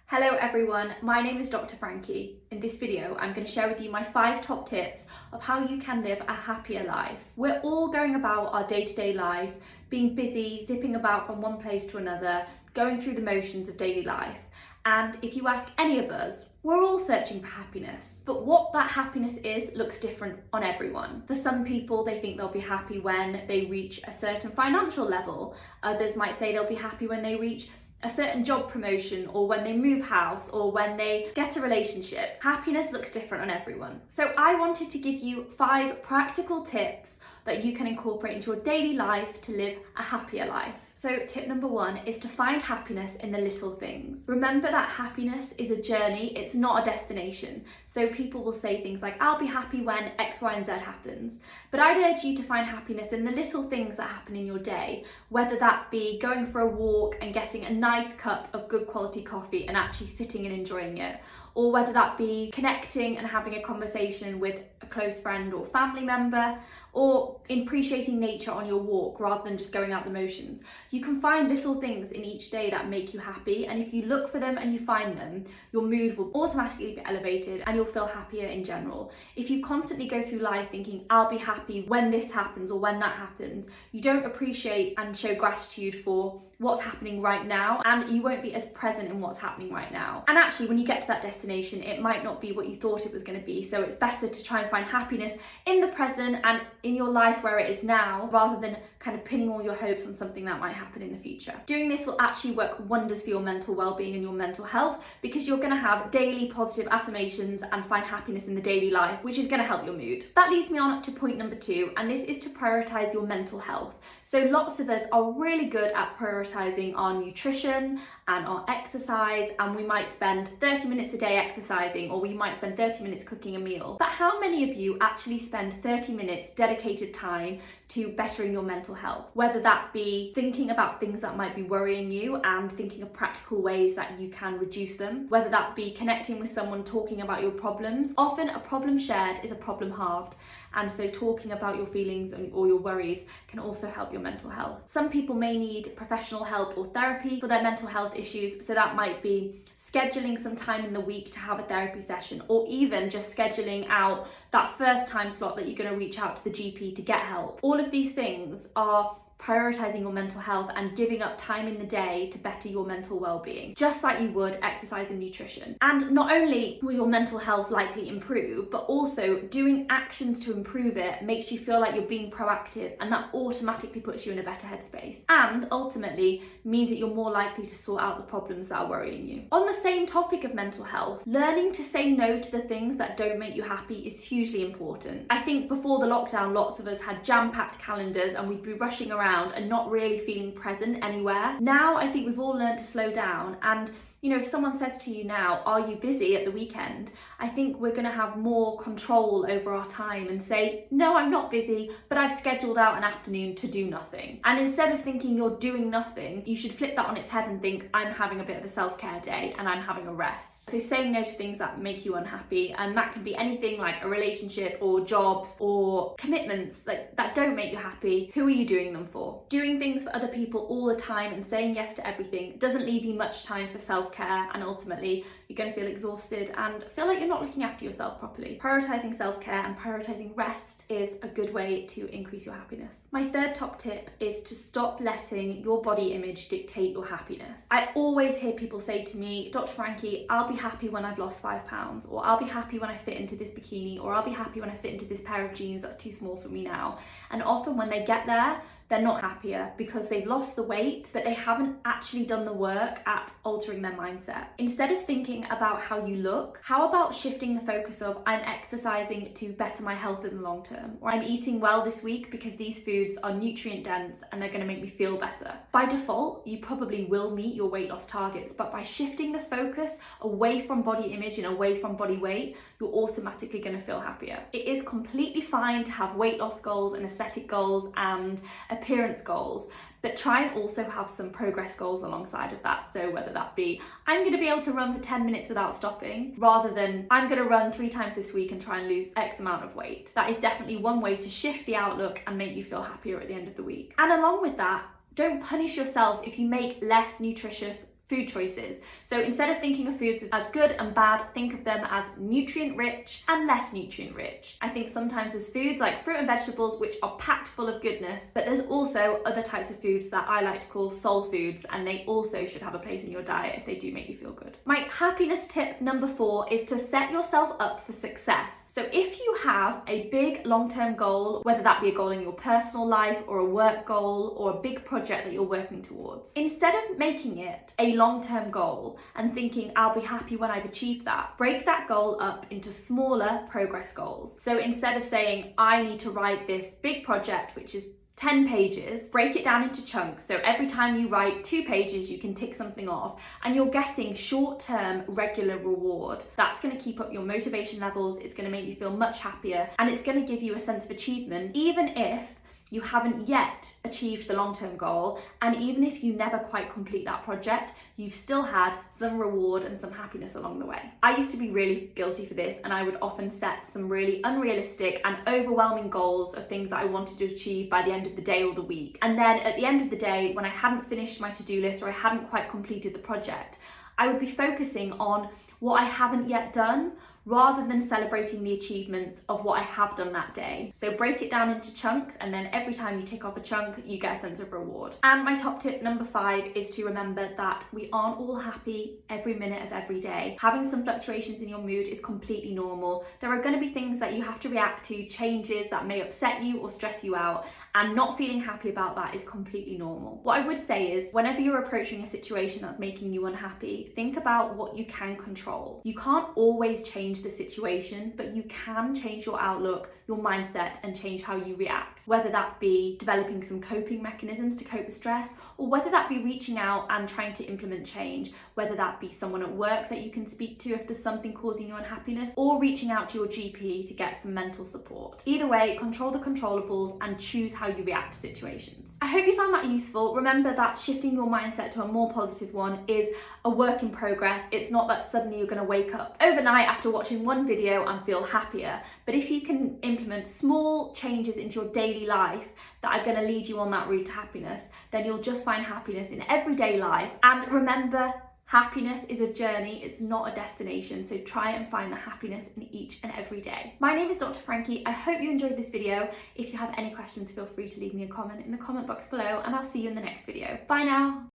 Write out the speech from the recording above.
Hello everyone, my name is Dr. Frankie. In this video, I'm going to share with you my 5 top tips of how you can live a happier life. We're all going about our day-to-day life, being busy, zipping about from one place to another, going through the motions of daily life. And if you ask any of us, we're all searching for happiness. But what that happiness is looks different on everyone. For some people, they think they'll be happy when they reach a certain financial level. Others might say they'll be happy when they reach a certain job promotion, or when they move house, or when they get a relationship. Happiness looks different on everyone. So I wanted to give you 5 practical tips that you can incorporate into your daily life to live a happier life. So tip number 1 is to find happiness in the little things. Remember that happiness is a journey, it's not a destination. So people will say things like, I'll be happy when X, Y, and Z happens. But I'd urge you to find happiness in the little things that happen in your day, whether that be going for a walk and getting a nice cup of good quality coffee and actually sitting and enjoying it, or whether that be connecting and having a conversation with a close friend or family member, or appreciating nature on your walk rather than just going out the motions. You can find little things in each day that make you happy, and if you look for them and you find them, your mood will automatically be elevated and you'll feel happier in general. If you constantly go through life thinking, I'll be happy when this happens or when that happens, you don't appreciate and show gratitude for what's happening right now, and you won't be as present in what's happening right now. And actually, when you get to that destination, it might not be what you thought it was going to be. So it's better to try and find happiness in the present and in your life where it is now, rather than kind of pinning all your hopes on something that might happen in the future. Doing this will actually work wonders for your mental well-being and your mental health, because you're going to have daily positive affirmations and find happiness in the daily life, which is going to help your mood. That leads me on to point number 2, and this is to prioritize your mental health. So lots of us are really good at prioritizing our nutrition and our exercise, and we might spend 30 minutes a day exercising, or we might spend 30 minutes cooking a meal. But how many of you actually spend 30 minutes dedicated time to bettering your mental health? Whether that be thinking about things that might be worrying you and thinking of practical ways that you can reduce them, whether that be connecting with someone, talking about your problems. Often a problem shared is a problem halved, and so talking about your feelings or your worries can also help your mental health. Some people may need professional help or therapy for their mental health issues, so that might be scheduling some time in the week to have a therapy session, or even just scheduling out that first time slot that you're going to reach out to the GP to get help. All of these things are prioritizing your mental health and giving up time in the day to better your mental well-being, just like you would exercise and nutrition. And not only will your mental health likely improve, but also doing actions to improve it makes you feel like you're being proactive, and that automatically puts you in a better headspace, and ultimately means that you're more likely to sort out the problems that are worrying you. On the same topic of mental health, learning to say no to the things that don't make you happy is hugely important. I think before the lockdown, lots of us had jam-packed calendars and we'd be rushing around and not really feeling present anywhere. Now I think we've all learned to slow down, and if someone says to you now, are you busy at the weekend? I think we're going to have more control over our time and say, no, I'm not busy, but I've scheduled out an afternoon to do nothing. And instead of thinking you're doing nothing, you should flip that on its head and think, I'm having a bit of a self-care day and I'm having a rest. So saying no to things that make you unhappy, and that can be anything like a relationship or jobs or commitments that don't make you happy. Who are you doing them for? Doing things for other people all the time and saying yes to everything doesn't leave you much time for self-care, and ultimately you're going to feel exhausted and feel like you're not looking after yourself properly. Prioritizing self-care and prioritizing rest is a good way to increase your happiness. My 3rd top tip is to stop letting your body image dictate your happiness. I always hear people say to me, Dr. Frankie, I'll be happy when I've lost 5 pounds, or I'll be happy when I fit into this bikini, or I'll be happy when I fit into this pair of jeans that's too small for me now. And often when they get there, they're not happier because they've lost the weight, but they haven't actually done the work at altering their mindset. Instead of thinking about how you look, how about shifting the focus of, I'm exercising to better my health in the long term, or I'm eating well this week because these foods are nutrient dense and they're going to make me feel better. By default, you probably will meet your weight loss targets, but by shifting the focus away from body image and away from body weight, you're automatically going to feel happier. It is completely fine to have weight loss goals and aesthetic goals and appearance goals, but try and also have some progress goals alongside of that. So whether that be, I'm going to be able to run for 10 minutes without stopping, rather than I'm going to run 3 times this week and try and lose X amount of weight. That is definitely one way to shift the outlook and make you feel happier at the end of the week. And along with that, don't punish yourself if you make less nutritious food choices. So instead of thinking of foods as good and bad, think of them as nutrient rich and less nutrient rich. I think sometimes there's foods like fruit and vegetables which are packed full of goodness, but there's also other types of foods that I like to call soul foods, and they also should have a place in your diet if they do make you feel good. My happiness tip number 4 is to set yourself up for success. So if you have a big long-term goal, whether that be a goal in your personal life or a work goal or a big project that you're working towards, instead of making it a long-term goal and thinking I'll be happy when I've achieved that, break that goal up into smaller progress goals. So instead of saying I need to write this big project which is 10 pages, break it down into chunks. So every time you write 2 pages, you can tick something off, and you're getting short-term regular reward. That's going to keep up your motivation levels, it's going to make you feel much happier, and it's going to give you a sense of achievement, even if you haven't yet achieved the long-term goal, and even if you never quite complete that project, you've still had some reward and some happiness along the way. I used to be really guilty for this, and I would often set some really unrealistic and overwhelming goals of things that I wanted to achieve by the end of the day or the week. And then at the end of the day, when I hadn't finished my to-do list or I hadn't quite completed the project, I would be focusing on what I haven't yet done, rather than celebrating the achievements of what I have done that day. So break it down into chunks, and then every time you tick off a chunk, you get a sense of reward. And my top tip number 5 is to remember that we aren't all happy every minute of every day. Having some fluctuations in your mood is completely normal. There are going to be things that you have to react to, changes that may upset you or stress you out, and not feeling happy about that is completely normal. What I would say is, whenever you're approaching a situation that's making you unhappy, think about what you can control. You can't always change the situation, but you can change your outlook, your mindset, and change how you react. Whether that be developing some coping mechanisms to cope with stress, or whether that be reaching out and trying to implement change, whether that be someone at work that you can speak to if there's something causing you unhappiness, or reaching out to your GP to get some mental support. Either way, control the controllables and choose how you react to situations. I hope you found that useful. Remember that shifting your mindset to a more positive one is a work in progress. It's not that suddenly you're going to wake up overnight after watching one video and feel happier, but if you can implement small changes into your daily life that are going to lead you on that route to happiness, then you'll just find happiness in everyday life. And remember, happiness is a journey, it's not a destination, so try and find the happiness in each and every day. My name is Dr. Frankie. I hope you enjoyed this video. If you have any questions, feel free to leave me a comment in the comment box below, and I'll see you in the next video. Bye now.